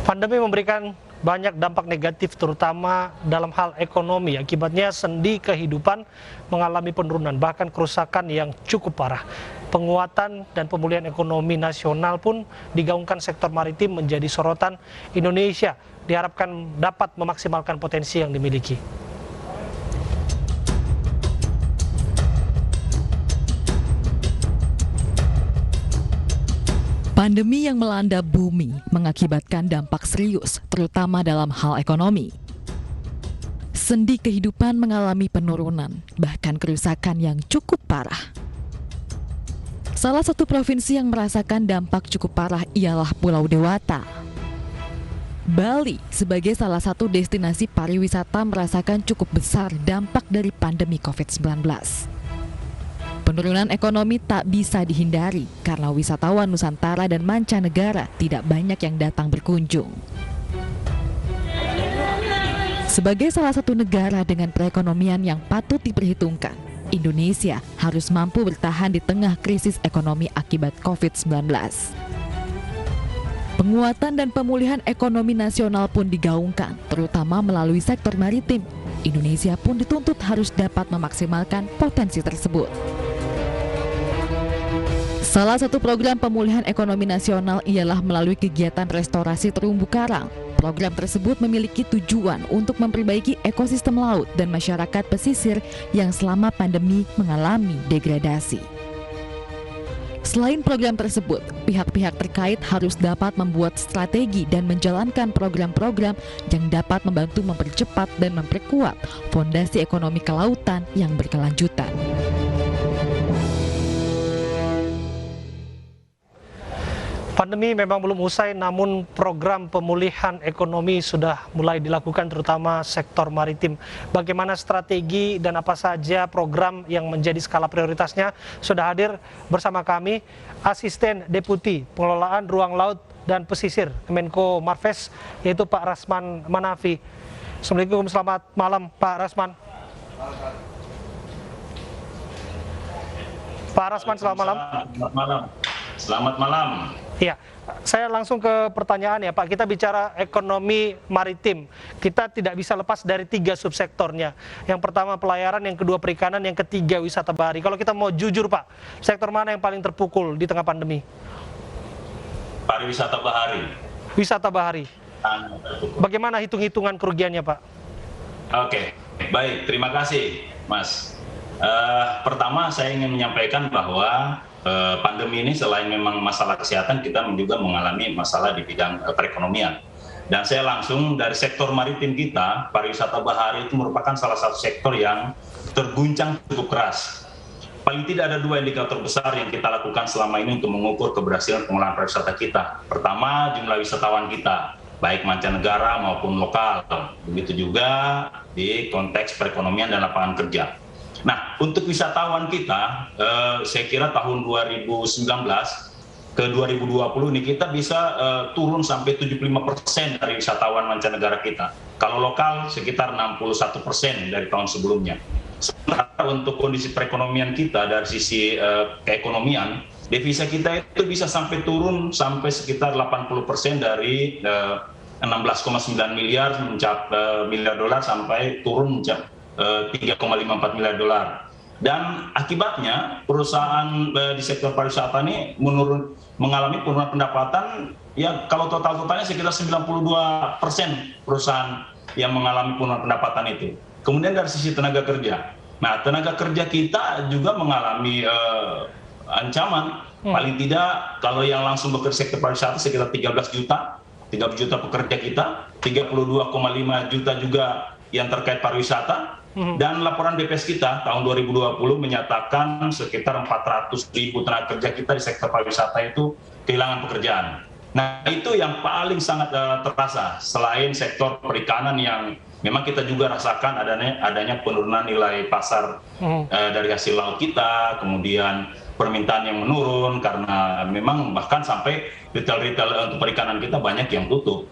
Pandemi memberikan banyak dampak negatif terutama dalam hal ekonomi. Akibatnya sendi kehidupan mengalami penurunan, bahkan kerusakan yang cukup parah. Penguatan dan pemulihan ekonomi nasional pun digaungkan sektor maritim menjadi sorotan. Indonesia diharapkan dapat memaksimalkan potensi yang dimiliki. Pandemi yang melanda bumi mengakibatkan dampak serius, terutama dalam hal ekonomi. Sendi kehidupan mengalami penurunan, bahkan kerusakan yang cukup parah. Salah satu provinsi yang merasakan dampak cukup parah ialah Pulau Dewata. Bali sebagai salah satu destinasi pariwisata merasakan cukup besar dampak dari pandemi COVID-19. Penurunan ekonomi tak bisa dihindari karena wisatawan Nusantara dan mancanegara tidak banyak yang datang berkunjung. Sebagai salah satu negara dengan perekonomian yang patut diperhitungkan, Indonesia harus mampu bertahan di tengah krisis ekonomi akibat COVID-19. Penguatan dan pemulihan ekonomi nasional pun digaungkan, terutama melalui sektor maritim. Indonesia pun dituntut harus dapat memaksimalkan potensi tersebut. Salah satu program pemulihan ekonomi nasional ialah melalui kegiatan restorasi terumbu karang. Program tersebut memiliki tujuan untuk memperbaiki ekosistem laut dan masyarakat pesisir yang selama pandemi mengalami degradasi. Selain program tersebut, pihak-pihak terkait harus dapat membuat strategi dan menjalankan program-program yang dapat membantu mempercepat dan memperkuat fondasi ekonomi kelautan yang berkelanjutan. Pandemi memang belum usai, namun program pemulihan ekonomi sudah mulai dilakukan, terutama sektor maritim. Bagaimana strategi dan apa saja program yang menjadi skala prioritasnya? Sudah hadir bersama kami Asisten Deputi Pengelolaan Ruang Laut dan Pesisir Kemenko Marves, yaitu Pak Rasman Manafi. Assalamualaikum, selamat malam Pak Rasman. Pak Rasman, selamat malam. Selamat malam. Selamat malam. Ya, saya langsung ke pertanyaan ya Pak. Kita bicara ekonomi maritim, kita tidak bisa lepas dari 3 subsektornya. Yang pertama pelayaran, yang kedua perikanan, yang ketiga wisata bahari. Kalau kita mau jujur Pak, sektor mana yang paling terpukul di tengah pandemi? Pariwisata bahari. Wisata bahari. Bagaimana hitung-hitungan kerugiannya Pak? Oke, baik. Terima kasih Mas. Pertama saya ingin menyampaikan bahwa pandemi ini selain memang masalah kesehatan, kita juga mengalami masalah di bidang perekonomian. Dan saya langsung dari sektor maritim kita, pariwisata bahari itu merupakan salah satu sektor yang terguncang cukup keras. Paling tidak ada 2 indikator besar yang kita lakukan selama ini untuk mengukur keberhasilan pengelolaan pariwisata kita. Pertama, jumlah wisatawan kita, baik mancanegara maupun lokal. Begitu juga di konteks perekonomian dan lapangan kerja. Nah, untuk wisatawan kita, saya kira tahun 2019 ke 2020 ini kita bisa turun sampai 75% dari wisatawan mancanegara kita. Kalau lokal sekitar 61% dari tahun sebelumnya. Sementara untuk kondisi perekonomian kita dari sisi keekonomian, devisa kita itu bisa sampai turun sampai sekitar 80% dari 16,9 miliar miliar dolar sampai turun mencapai 3,54 miliar dolar. Dan akibatnya perusahaan di sektor pariwisata ini mengalami penurunan pendapatan, ya kalau totalnya sekitar 92% perusahaan yang mengalami penurunan pendapatan itu. Kemudian dari sisi tenaga kerja, nah tenaga kerja kita juga mengalami ancaman. Paling tidak kalau yang langsung bekerja sektor pariwisata sekitar 13 juta pekerja kita, 32,5 juta juga yang terkait pariwisata. Dan laporan BPS kita tahun 2020 menyatakan sekitar 400.000 tenaga kerja kita di sektor pariwisata itu kehilangan pekerjaan. Nah, itu yang paling sangat terasa, selain sektor perikanan yang memang kita juga rasakan adanya penurunan nilai pasar dari hasil laut kita, kemudian permintaan yang menurun karena memang bahkan sampai retail untuk perikanan kita banyak yang tutup.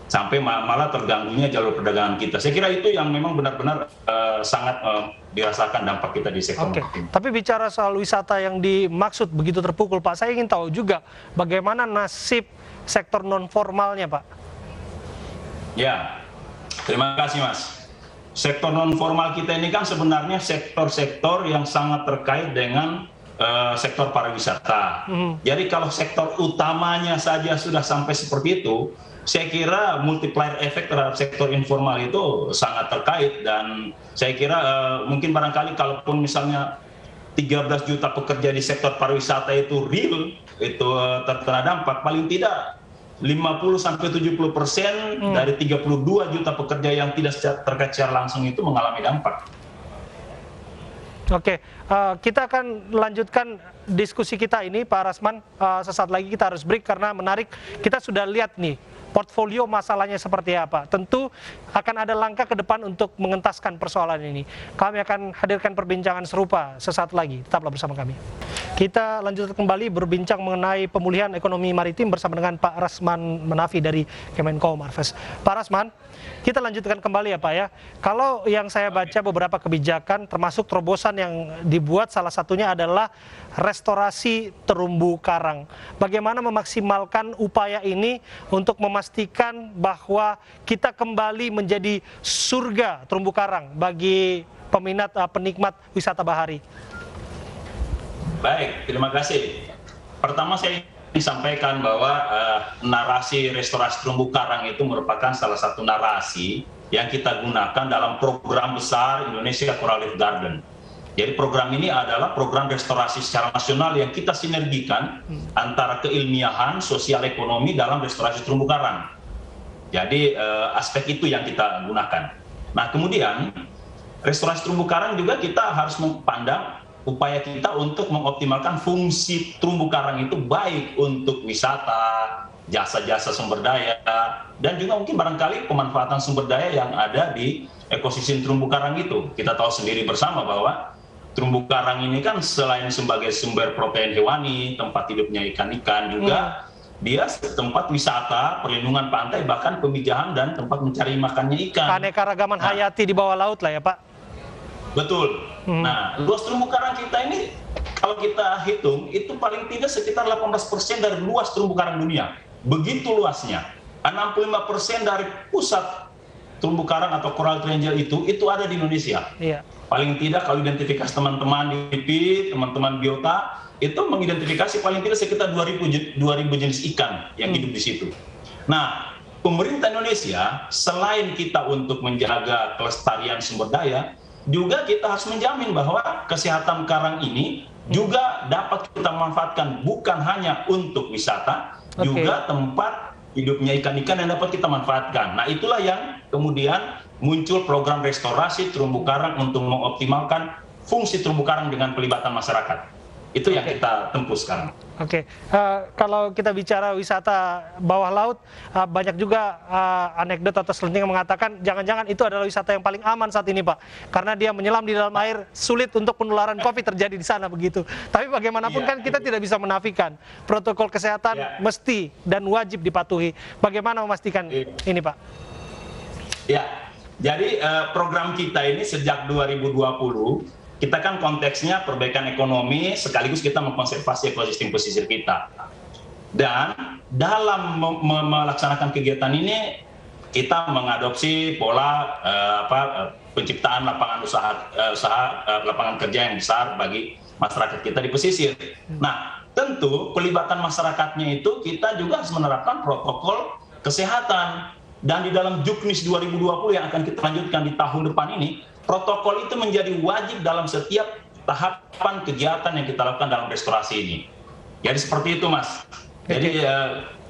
Sampai malah terganggunya jalur perdagangan kita. Saya kira itu yang memang benar-benar sangat dirasakan dampak kita di sektor maritim. Tapi bicara soal wisata yang dimaksud begitu terpukul, Pak, saya ingin tahu juga bagaimana nasib sektor non formalnya, Pak. Ya, terima kasih Mas. Sektor non formal kita ini kan sebenarnya sektor-sektor yang sangat terkait dengan sektor pariwisata. Jadi kalau sektor utamanya saja sudah sampai seperti itu, saya kira multiplier efek terhadap sektor informal itu sangat terkait, dan saya kira mungkin barangkali kalaupun misalnya 13 juta pekerja di sektor pariwisata itu real, itu terkena dampak, paling tidak 50-70% dari 32 juta pekerja yang tidak terkait secara langsung itu mengalami dampak. Oke, kita akan lanjutkan diskusi kita ini, Pak Rasman. Sesaat lagi kita harus break karena menarik. Kita sudah lihat nih portfolio masalahnya seperti apa. Tentu akan ada langkah ke depan untuk mengentaskan persoalan ini. Kami akan hadirkan perbincangan serupa sesaat lagi. Tetaplah bersama kami. Kita lanjutkan kembali berbincang mengenai pemulihan ekonomi maritim bersama dengan Pak Rasman Manafi dari Kemenko Marves. Pak Rasman, kita lanjutkan kembali ya Pak ya. Kalau yang saya baca beberapa kebijakan termasuk terobosan yang dibuat, salah satunya adalah restorasi terumbu karang. Bagaimana memaksimalkan upaya ini untuk memastikan bahwa kita kembali menjadi surga terumbu karang bagi penikmat wisata bahari? Baik, terima kasih. Pertama saya disampaikan bahwa narasi restorasi terumbu karang itu merupakan salah satu narasi yang kita gunakan dalam program besar Indonesia Coral Reef Garden. Jadi program ini adalah program restorasi secara nasional yang kita sinergikan antara keilmiahan, sosial ekonomi dalam restorasi terumbu karang. Jadi aspek itu yang kita gunakan. Nah kemudian restorasi terumbu karang juga kita harus memandang upaya kita untuk mengoptimalkan fungsi terumbu karang itu baik untuk wisata, jasa-jasa sumber daya, dan juga mungkin barangkali pemanfaatan sumber daya yang ada di ekosistem terumbu karang itu. Kita tahu sendiri bersama bahwa terumbu karang ini kan selain sebagai sumber protein hewani, tempat hidupnya ikan-ikan, juga dia tempat wisata, perlindungan pantai, bahkan pemijahan dan tempat mencari makannya ikan. Keanekaragaman hayati di bawah laut lah ya Pak? Betul. Nah, luas terumbu karang kita ini, kalau kita hitung, itu paling tidak sekitar 18% dari luas terumbu karang dunia. Begitu luasnya. 65% dari pusat terumbu karang atau coral triangle itu ada di Indonesia. Iya. Paling tidak kalau identifikasi teman-teman di IP, teman-teman biota, itu mengidentifikasi paling tidak sekitar 2.000 jenis ikan yang hidup di situ. Nah, pemerintah Indonesia selain kita untuk menjaga kelestarian sumber daya, juga kita harus menjamin bahwa kesehatan karang ini juga dapat kita manfaatkan bukan hanya untuk wisata, juga tempat hidupnya ikan-ikan yang dapat kita manfaatkan. Nah itulah yang kemudian muncul program restorasi terumbu karang untuk mengoptimalkan fungsi terumbu karang dengan pelibatan masyarakat. Itu yang kita tempuh sekarang. Oke, kalau kita bicara wisata bawah laut, banyak juga anekdot atau selentingan yang mengatakan jangan-jangan itu adalah wisata yang paling aman saat ini Pak. Karena dia menyelam di dalam air, sulit untuk penularan COVID terjadi di sana begitu. Tapi bagaimanapun kan kita tidak bisa menafikan protokol kesehatan mesti dan wajib dipatuhi. Bagaimana memastikan ini Pak? Ya, jadi program kita ini sejak 2020, kita kan konteksnya perbaikan ekonomi sekaligus kita mengkonservasi ekosistem pesisir kita. Dan dalam melaksanakan kegiatan ini kita mengadopsi pola penciptaan lapangan lapangan kerja yang besar bagi masyarakat kita di pesisir. Nah, tentu pelibatan masyarakatnya itu kita juga harus menerapkan protokol kesehatan. Dan di dalam Juknis 2020 yang akan kita lanjutkan di tahun depan ini, protokol itu menjadi wajib dalam setiap tahapan kegiatan yang kita lakukan dalam restorasi ini. Jadi seperti itu, Mas. Jadi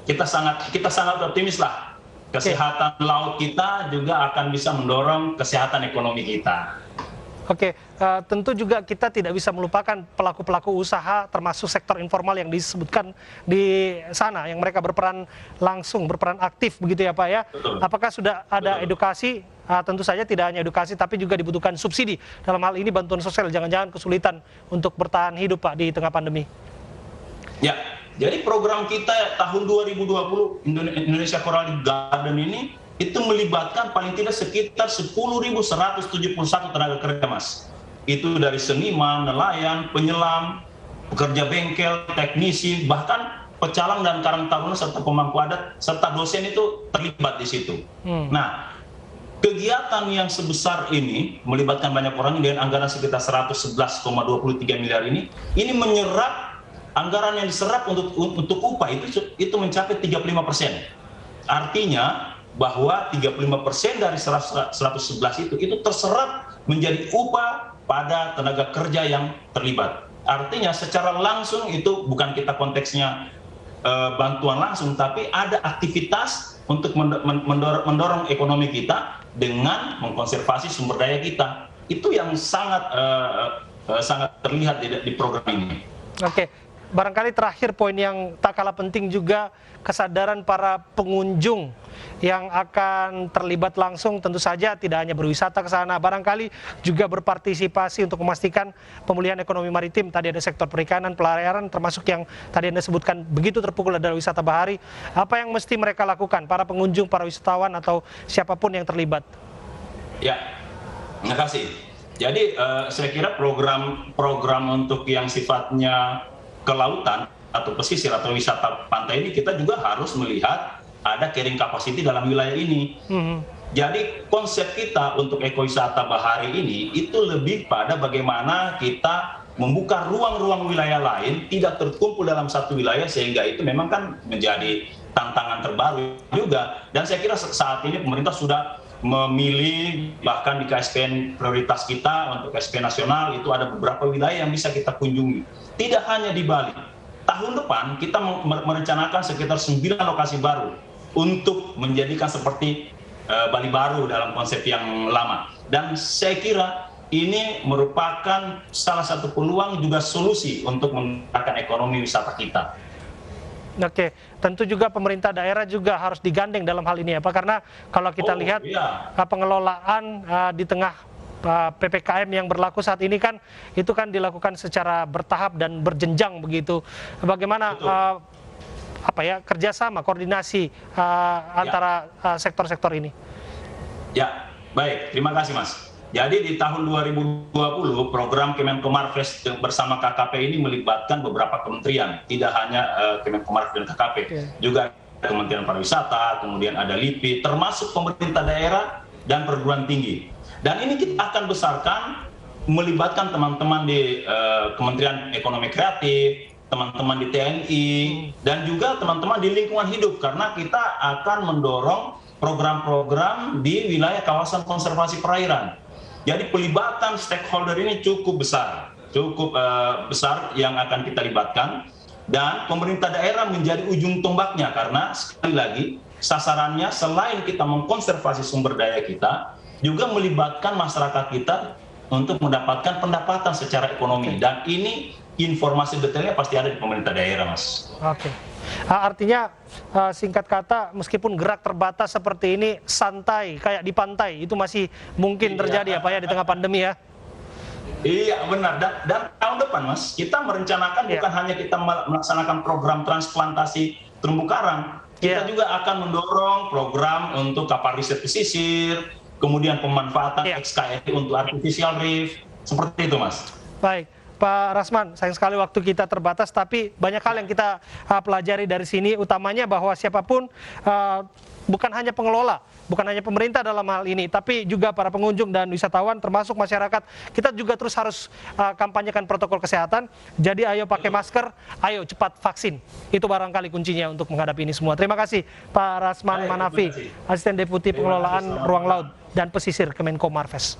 kita sangat optimis lah. Kesehatan laut kita juga akan bisa mendorong kesehatan ekonomi kita. Oke, tentu juga kita tidak bisa melupakan pelaku-pelaku usaha termasuk sektor informal yang disebutkan di sana, yang mereka berperan langsung, berperan aktif begitu ya Pak ya. Betul. Apakah sudah ada edukasi? Tentu saja tidak hanya edukasi, tapi juga dibutuhkan subsidi. Dalam hal ini bantuan sosial, jangan-jangan kesulitan untuk bertahan hidup Pak di tengah pandemi. Ya, jadi program kita tahun 2020 Indonesia Coral Reef Garden ini itu melibatkan paling tidak sekitar 10.171 tenaga kerja, Mas. Itu dari seniman, nelayan, penyelam, pekerja bengkel, teknisi, bahkan pecalang dan Karang Taruna serta pemangku adat serta dosen itu terlibat di situ. Nah, kegiatan yang sebesar ini melibatkan banyak orang dengan anggaran sekitar 111,23 miliar ini menyerap anggaran yang diserap untuk upah itu mencapai 35%. Artinya bahwa 35% dari 111 itu terserap menjadi upah pada tenaga kerja yang terlibat. Artinya secara langsung itu bukan kita konteksnya bantuan langsung, tapi ada aktivitas untuk mendorong ekonomi kita dengan mengkonservasi sumber daya kita. Itu yang sangat terlihat di program ini. Oke, barangkali terakhir poin yang tak kalah penting juga kesadaran para pengunjung yang akan terlibat langsung, tentu saja tidak hanya berwisata ke sana, barangkali juga berpartisipasi untuk memastikan pemulihan ekonomi maritim. Tadi ada sektor perikanan, pelayaran, termasuk yang tadi Anda sebutkan begitu terpukul adalah wisata bahari. Apa yang mesti mereka lakukan, para pengunjung, para wisatawan, atau siapapun yang terlibat? Ya, terima kasih. Jadi saya kira program untuk yang sifatnya kelautan atau pesisir atau wisata pantai ini kita juga harus melihat ada carrying capacity dalam wilayah ini. Jadi konsep kita untuk ekowisata bahari ini itu lebih pada bagaimana kita membuka ruang-ruang wilayah lain tidak terkumpul dalam satu wilayah, sehingga itu memang kan menjadi tantangan terbaru juga. Dan saya kira saat ini pemerintah sudah memilih, bahkan di KSPN prioritas kita untuk KSPN nasional itu ada beberapa wilayah yang bisa kita kunjungi. Tidak hanya di Bali. Tahun depan kita merencanakan sekitar 9 lokasi baru untuk menjadikan seperti Bali baru dalam konsep yang lama. Dan saya kira ini merupakan salah satu peluang juga solusi untuk menggerakkan ekonomi wisata kita. Oke, tentu juga pemerintah daerah juga harus digandeng dalam hal ini ya Pak, karena kalau kita lihat pengelolaan di tengah PPKM yang berlaku saat ini kan itu kan dilakukan secara bertahap dan berjenjang begitu. Bagaimana kerjasama, koordinasi antara sektor-sektor ini? Ya, baik. Terima kasih, Mas. Jadi di tahun 2020 program Kemenko Marves bersama KKP ini melibatkan beberapa kementerian, tidak hanya Kemenko Marves dan KKP, juga Kementerian Pariwisata, kemudian ada LIPI, termasuk pemerintah daerah dan perguruan tinggi. Dan ini kita akan besarkan melibatkan teman-teman di Kementerian Ekonomi Kreatif, teman-teman di TNI, dan juga teman-teman di lingkungan hidup, karena kita akan mendorong program-program di wilayah kawasan konservasi perairan. Jadi pelibatan stakeholder ini cukup besar yang akan kita libatkan, dan pemerintah daerah menjadi ujung tombaknya, karena sekali lagi sasarannya selain kita mengkonservasi sumber daya kita, juga melibatkan masyarakat kita untuk mendapatkan pendapatan secara ekonomi. Dan ini informasi detailnya pasti ada di pemerintah daerah, Mas. Oke. Artinya singkat kata, meskipun gerak terbatas seperti ini, santai kayak di pantai itu masih mungkin terjadi ya Pak ya di tengah pandemi ya. Iya benar, dan tahun depan Mas kita merencanakan bukan hanya kita melaksanakan program transplantasi terumbu karang, kita juga akan mendorong program untuk kapal riset pesisir, kemudian pemanfaatan XKRI untuk artificial reef, seperti itu Mas. Baik. Pak Rasman, sayang sekali waktu kita terbatas, tapi banyak hal yang kita pelajari dari sini, utamanya bahwa siapapun, bukan hanya pengelola, bukan hanya pemerintah dalam hal ini, tapi juga para pengunjung dan wisatawan, termasuk masyarakat, kita juga terus harus kampanyekan protokol kesehatan. Jadi ayo pakai masker, ayo cepat vaksin. Itu barangkali kuncinya untuk menghadapi ini semua. Terima kasih Pak Rasman Manafi, Asisten Deputi Pengelolaan Ruang Laut dan Pesisir Kemenko Marves.